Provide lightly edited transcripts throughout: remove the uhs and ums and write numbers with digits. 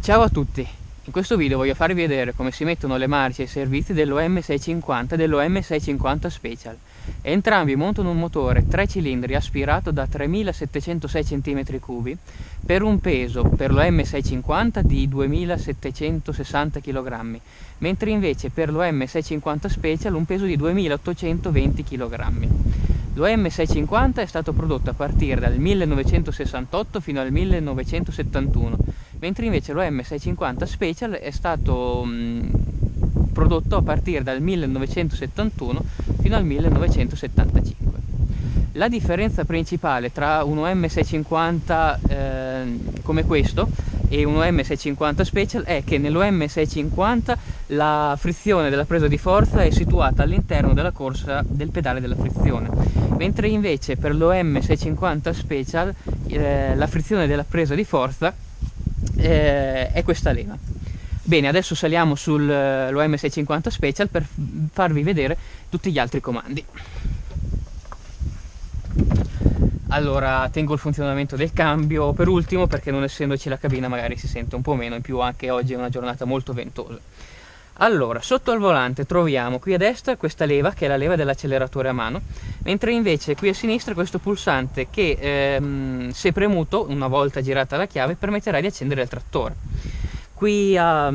Ciao a tutti, in questo video voglio farvi vedere come si mettono le marce e i servizi dell'OM650 e dell'OM650 Special. Entrambi montano un motore 3 cilindri aspirato da 3706 cm3 per un peso per l'OM650 di 2760 kg, mentre invece per l'OM650 Special un peso di 2820 kg. L'OM650 è stato prodotto a partire dal 1968 fino al 1971, mentre invece l'OM650 Special è stato prodotto a partire dal 1971 fino al 1975. La differenza principale tra un OM650 come questo e un OM650 Special è che nell'OM650 la frizione della presa di forza è situata all'interno della corsa del pedale della frizione, mentre invece per l'OM650 Special la frizione della presa di forza è questa leva. Bene, adesso saliamo sull'OM650 Special per farvi vedere tutti gli altri comandi. Allora, tengo il funzionamento del cambio per ultimo perché non essendoci la cabina magari si sente un po' meno, in più anche oggi è una giornata molto ventosa. Allora, sotto al volante troviamo qui a destra questa leva che è la leva dell'acceleratore a mano, mentre invece qui a sinistra questo pulsante che se premuto, una volta girata la chiave, permetterà di accendere il trattore. Qui a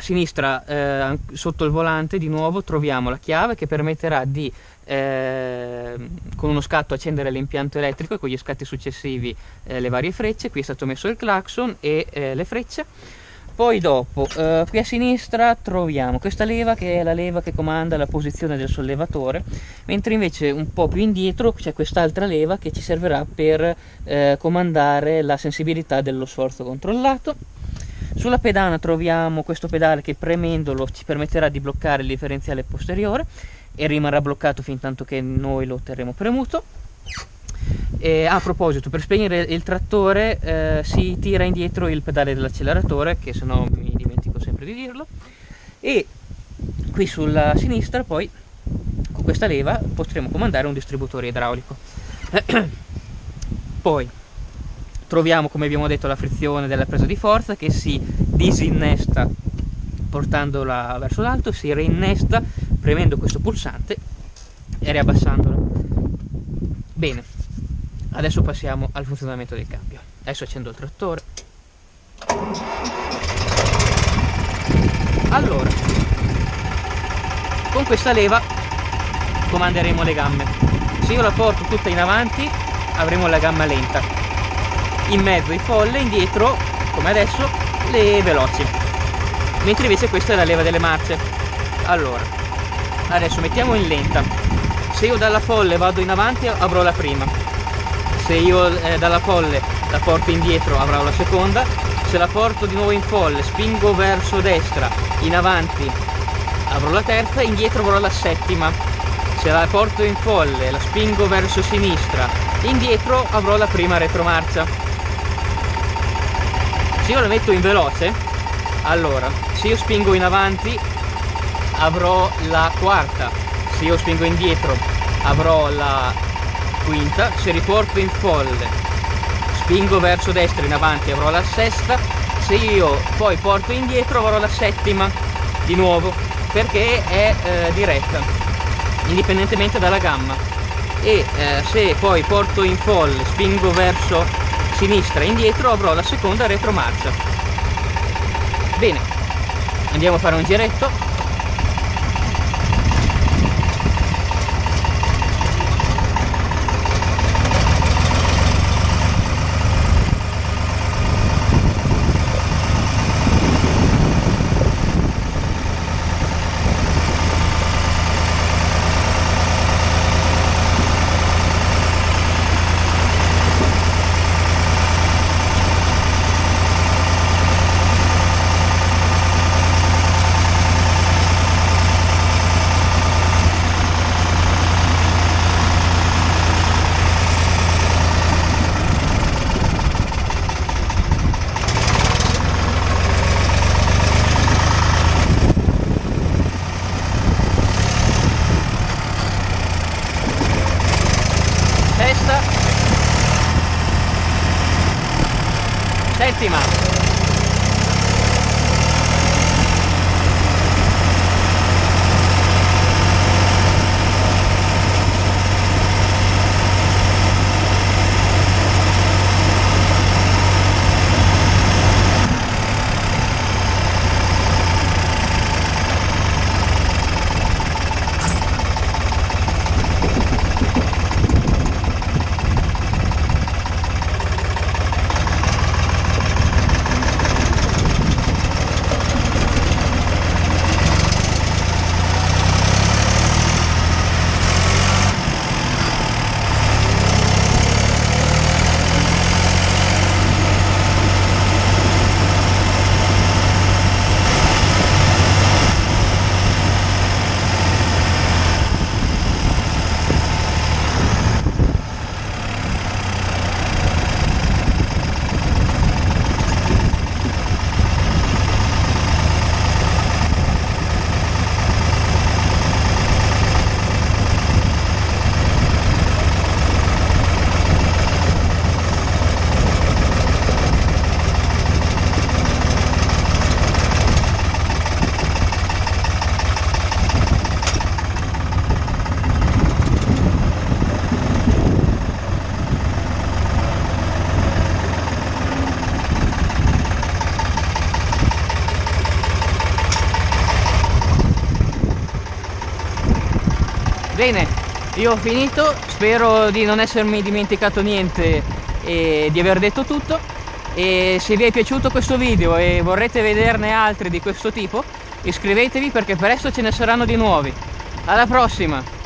sinistra sotto il volante di nuovo troviamo la chiave che permetterà di con uno scatto accendere l'impianto elettrico e con gli scatti successivi le varie frecce. Qui è stato messo il clacson e le frecce. Poi dopo qui a sinistra troviamo questa leva che è la leva che comanda la posizione del sollevatore, mentre invece un po' più indietro c'è quest'altra leva che ci servirà per comandare la sensibilità dello sforzo controllato. Sulla pedana troviamo questo pedale che premendolo ci permetterà di bloccare il differenziale posteriore e rimarrà bloccato fin tanto che noi lo terremo premuto. E a proposito, per spegnere il trattore si tira indietro il pedale dell'acceleratore, che se no mi dimentico sempre di dirlo, e qui sulla sinistra poi con questa leva potremo comandare un distributore idraulico. Poi troviamo, come abbiamo detto, la frizione della presa di forza che si disinnesta portandola verso l'alto, si reinnesta premendo questo pulsante e riabbassandolo. Bene, adesso passiamo al funzionamento del cambio. Adesso accendo il trattore. Allora, con questa leva comanderemo le gamme. Se io la porto tutta in avanti avremo la gamma lenta, in mezzo i folle, indietro come adesso le veloci, mentre invece questa è la leva delle marce. Allora, adesso mettiamo in lenta. Se io dalla folle vado in avanti avrò la prima, se io dalla folle la porto indietro avrò la seconda, se la porto di nuovo in folle, spingo verso destra, in avanti avrò la terza, indietro avrò la settima. Se la porto in folle, la spingo verso sinistra, indietro avrò la prima retromarcia. Se io la metto in veloce, allora, se io spingo in avanti avrò la quarta, se io spingo indietro avrò la quinta, se riporto in folle, spingo verso destra in avanti avrò la sesta, se io poi porto indietro avrò la settima di nuovo, perché è diretta, indipendentemente dalla gamma. E se poi porto in folle, spingo verso sinistra e indietro avrò la seconda retromarcia. Bene, andiamo a fare un giretto. settima, Bene, io ho finito, spero di non essermi dimenticato niente e di aver detto tutto. E se vi è piaciuto questo video e vorrete vederne altri di questo tipo, iscrivetevi perché presto ce ne saranno di nuovi. Alla prossima!